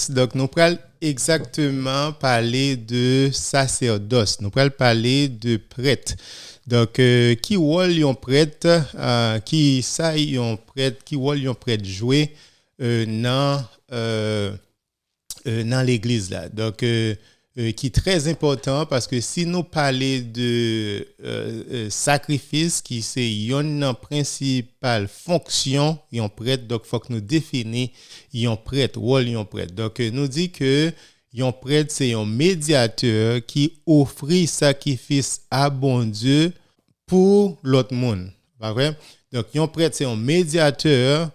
Donc, nous allons exactement parler de sacerdoce. Nous allons parler de prêtre. Donc, qui rôle un prêtre, qui ça un prêtre, qui rôle un prêtre jouer dans l'église là. Donc, qui est très important parce que si nous parlons de sacrifice, qui c'est une principale fonction d'un prêtre, donc il faut que nous définissions un prêtre, rôle d'un prêtre. Donc, nous dit que un prêtre, c'est un médiateur qui offre sacrifice à bon Dieu pour l'autre monde. Pas vrai? Donc, un prêtre, c'est un médiateur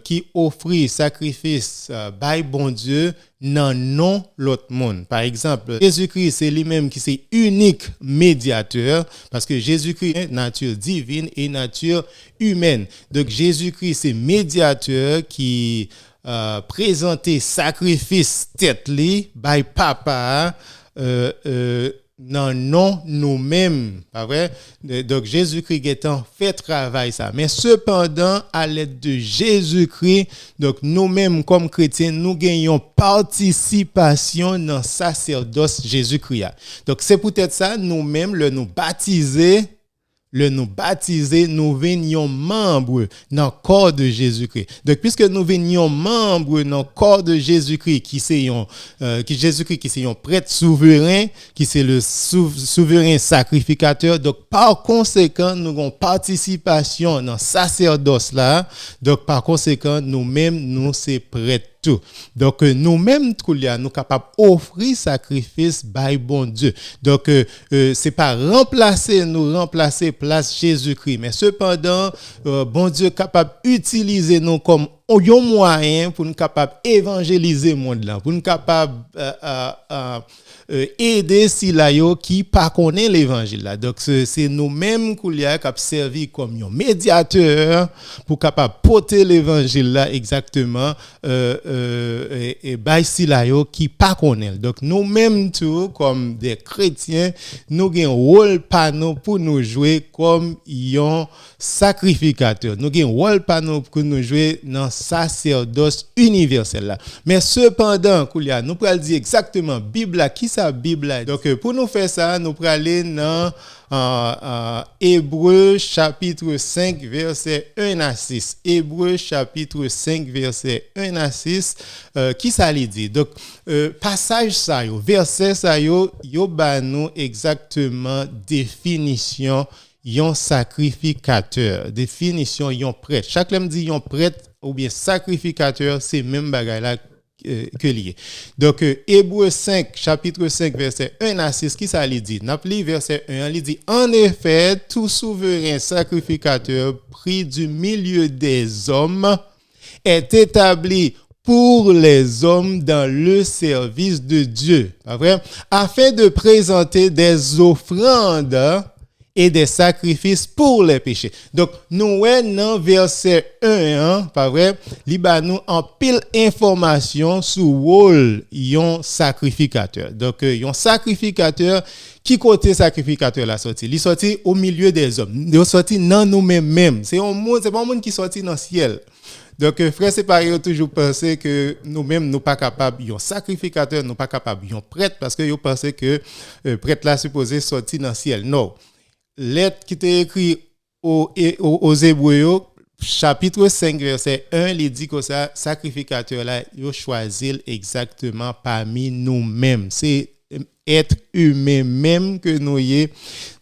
qui offre sacrifice by bon Dieu dans non l'autre monde. Par exemple, Jésus-Christ, c'est lui-même qui c'est unique médiateur parce que Jésus-Christ est nature divine et nature humaine. Donc, Jésus-Christ, c'est médiateur qui présenter sacrifice tête-li by papa non nous-mêmes, pas vrai? Donc Jésus-Christ étant fait travail ça. Mais cependant, à l'aide de Jésus-Christ, donc nous-mêmes comme chrétiens, nous gagnons participation dans le sacerdoce Jésus-Christ. Donc c'est peut-être ça, nous-mêmes, nous baptiser, nous venions membres dans le corps de Jésus-Christ. Donc, puisque nous venions membres dans le corps de Jésus-Christ, qui Jésus-Christ, qui c'est un prêtre souverain, qui c'est le souverain sacrificateur. Donc, par conséquent, nous avons participation dans le sacerdoce là. Donc, par conséquent, nous-mêmes, nous, c'est prêtres. Tout. Donc, nous-mêmes, nous sommes capables d'offrir sacrifice by bon Dieu. Donc, c'est pas remplacer place Jésus-Christ. Mais cependant, bon Dieu est capable d'utiliser nous comme un moyen pour nous capable évangéliser le monde là, pour nous capable aider si là yo qui pas connaît l'évangile là. Donc c'est nous-mêmes qui a servi comme un médiateur pour capable porter l'évangile là exactement et by si là yo qui pas connaît. Donc nous-mêmes tout comme des chrétiens, nous avons un rôle par nous pour nous jouer comme un sacrificateur. Nous avons un rôle par nous pour nous jouer dans sacerdoce universel là. Mais cependant, Koulia, nous pourrons dire exactement Bible qui ça Bible. Donc pour nous faire ça, nous pourrons aller dans Hébreux chapitre 5 verset 1 à 6. Hébreux chapitre 5 verset 1 à 6 qui ça lui dit. Donc passage ça yo, verset ça yo ba nous exactement définition yon sacrificateur, définition yon prêtre. Chaque homme dit yon prêtre ou bien sacrificateur, c'est même bagaille là que lié. Donc Hébreux 5 chapitre 5 verset 1 à 6 qui ça lui dit. N'appli verset 1, il dit en effet tout souverain sacrificateur pris du milieu des hommes est établi pour les hommes dans le service de Dieu, pas vrai? Afin de présenter des offrandes et des sacrifices pour les péchés. Donc, nous, dans verset 1, pas vrai, liba nous en pile information sur rôle yon sacrificateur. Donc, yon sacrificateur, qui côté sacrificateur la sorti? Il sorti au milieu des hommes. Il sorti dans nous-mêmes. C'est pas un monde qui sorti dans le ciel. Donc, frère, c'est pareil, toujours penser que nous-mêmes, nous pas capables, yon sacrificateur, nous pas capables, yon prêtre, parce que yon pensent que prêtre là supposé sortir dans le ciel. Non. Lettre qui est écrite aux Hébreux, chapitre 5, verset 1, il dit que ça, sacrificateur là, il choisit exactement parmi nous-mêmes. C'est être humain même que nous y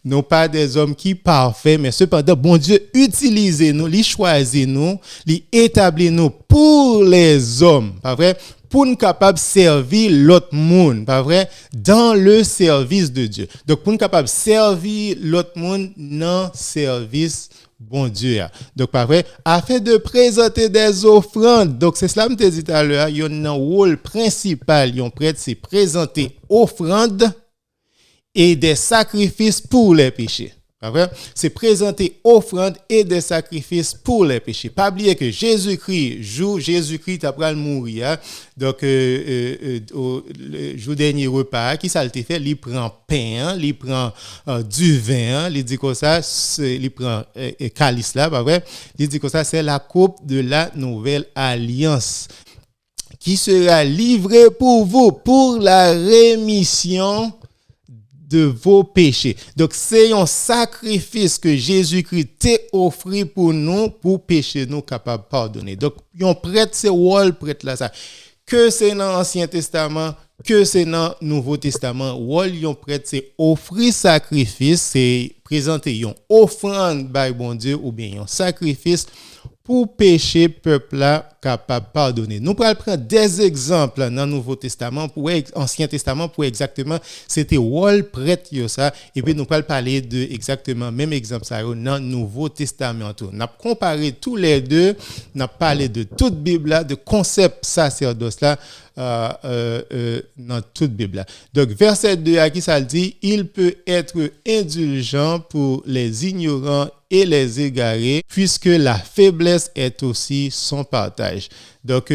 non pas des hommes qui parfaits, mais cependant, bon Dieu utilise nous, il choisit nous, il établit nous pour les hommes, pas vrai? Pour nous capables de servir l'autre monde, pas vrai, dans le service de Dieu. Donc, pour nous capables de servir l'autre monde dans le service bon Dieu. Donc, pas vrai, afin de présenter des offrandes. Donc, c'est cela que je te dis tout à l'heure, il y a un rôle principal, il y a un prêtre, c'est présenter offrandes et des sacrifices pour les péchés. C'est présenter offrande et des sacrifices pour les péchés. Pas oublier que Jésus-Christ après le mourir. Donc au dernier repas qui ça le fait, il prend pain, il prend du vin, il dit que ça il prend calice là, pas vrai? Il dit que ça c'est la coupe de la nouvelle alliance qui sera livré pour vous pour la rémission de vos péchés. Donc, c'est un sacrifice que Jésus-Christ t'a offert pour nous, pour pécher nous capable de pardonner. Donc, yon prêtre, c'est rôle prêtre là, ça. Que c'est dans l'Ancien Testament, que c'est dans le Nouveau Testament, rôle yon prêtre, c'est offrir sacrifice, c'est présenter yon offrande by bon Dieu, ou bien yon sacrifice pour pécher peuple là capable de pardonner. Nous allons prendre des exemples dans le Nouveau Testament pour Ancien Testament pour exactement c'était rôle prêtre ça et puis nous allons parler de exactement même exemple ça dans le Nouveau Testament. On a comparé tous les deux, on a parlé de toute Bible là, de concept sacerdoce là dans toute Bible là. Donc verset 2 à qui ça le dit, il peut être indulgent pour les ignorants et les égarés, puisque la faiblesse est aussi son partage. Donc,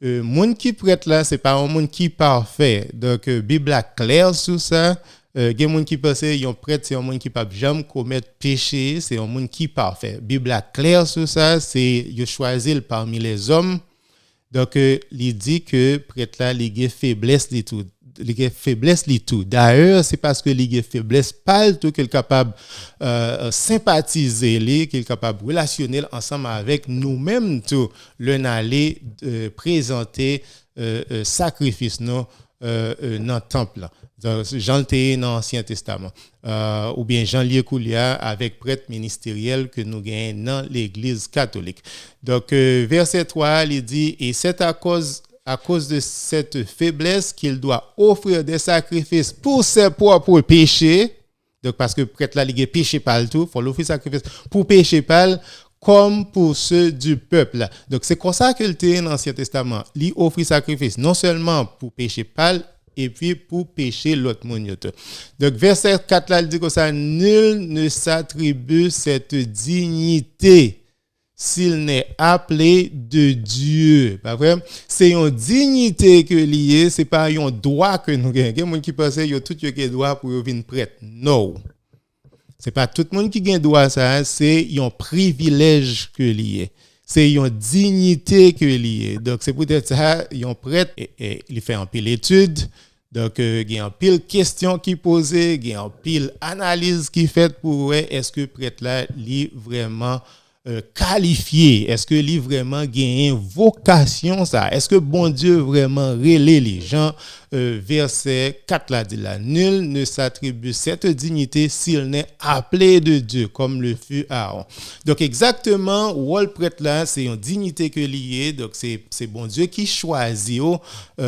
monde qui prête là, c'est pas un monde qui parfait. Donc, Bible est claire sur ça. Il y a monde qui pense yon prêtre c'est un monde qui pas jamais commettre péché, c'est un monde qui parfait. Bible est claire sur ça, c'est yo choisi parmi les hommes. Donc, il dit que prêtre là, il a faiblesse li tout. Il a faiblesse li tout. D'ailleurs, c'est parce que il a faiblesse pas tout qu'il est capable sympathiser li, qu'il est capable relationner ensemble avec nous-mêmes tout l'un aller présenter sacrifice non dans le temple. Jean le dans l'Ancien Testament ou bien Jean Liekoulia avec prêtre ministériel que nous gagnons dans l'Église catholique. Donc verset 3 il dit et c'est à cause de cette faiblesse qu'il doit offrir des sacrifices pour ses propres péchés. Donc parce que prêtre là il a péché par tout, faut l'offrir sacrifice pour pécher par comme pour ceux du peuple. Donc c'est comme ça que le dans l'Ancien Testament, il offre sacrifice non seulement pour pécher par et puis pour pécher l'autre monde. Donc verset 4 là il dit que ça nul ne s'attribue cette dignité s'il n'est appelé de Dieu. Pas vrai? C'est une dignité que lié, c'est pas un droit que nous gagnons. Il y a des gens qui pensent que tout le droit pour devenir prêtre. Non. C'est pas tout le monde qui gagne droit ça, c'est un privilège que lié. C'est une dignité que lié. Donc c'est peut-être ça, un prêtre il fait un pile étude. Donc il y a un pile question qui posée, il y a un pile analyse qui fait pour est-ce que prêtre là li vraiment qualifié, est-ce que lui vraiment gagne vocation ça, est-ce que bon Dieu vraiment relève les gens. Verset 4 là dit là, nul ne s'attribue cette dignité s'il n'est appelé de Dieu comme le fut Aaron. Donc exactement rôle prêtre là c'est une dignité que lié, donc c'est bon Dieu qui choisit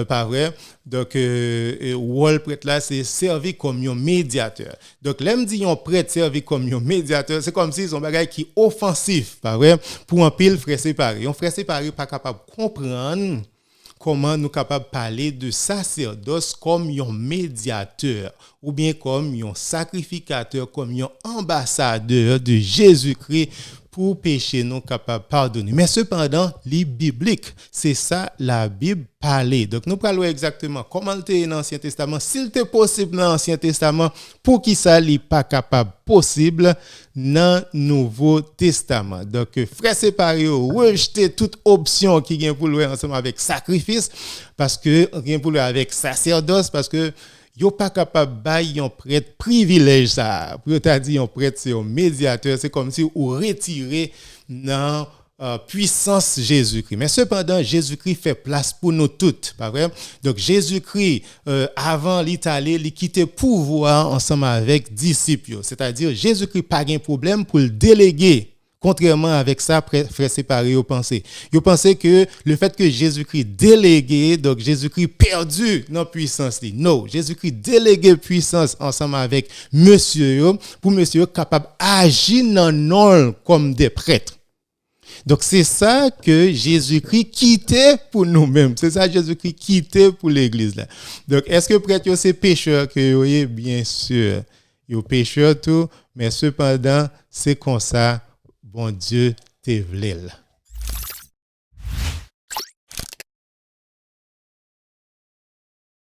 pas vrai. Donc rôle prêtre là c'est servir comme un médiateur. Donc l'aime dit un prêtre servir comme un médiateur, c'est comme si son bagage qui offensif pas vrai pour un pile frère séparé. Un frère séparé pas capable comprendre comment nous capables de parler de sacerdoce comme un médiateur ou bien comme un sacrificateur, comme un ambassadeur de Jésus-Christ pour pécher nous capables de pardonner. Mais cependant, les biblique, c'est ça la Bible parler. Donc nous parlons exactement comment c'était dans l'Ancien Testament, s'il était possible dans l'Ancien Testament, pour qui ça n'est pas capable possible dans le Nouveau Testament. Donc frères séparés, rejeter toute option qui vient pour le ensemble avec sacrifice parce que rien pour le avec sacerdoce parce que yo pas capable bailler un prêtre privilège ça. Pour t'a dit un prêtre c'est un médiateur, c'est comme si ou retirer dans puissance Jésus-Christ. Mais cependant, Jésus-Christ fait place pour nous toutes, pas vrai? Donc Jésus-Christ, avant l'Italie, il quittait pouvoir ensemble avec disciples. C'est-à-dire, Jésus-Christ pas de problème pour le déléguer. Contrairement avec ça, frère séparé, vous pensez. Vous pensez que le fait que Jésus-Christ délégué, donc Jésus-Christ perdu dans puissance. Non, Jésus-Christ délégué puissance ensemble avec monsieur, pour monsieur capable d'agir dans non comme des prêtres. Donc c'est ça que Jésus-Christ quittait pour nous-mêmes. C'est ça Jésus-Christ quittait pour l'église là. Donc est-ce que prêtre c'est pécheur que oui, bien sûr. Yo pécheur tout, mais cependant c'est comme ça bon Dieu te vle.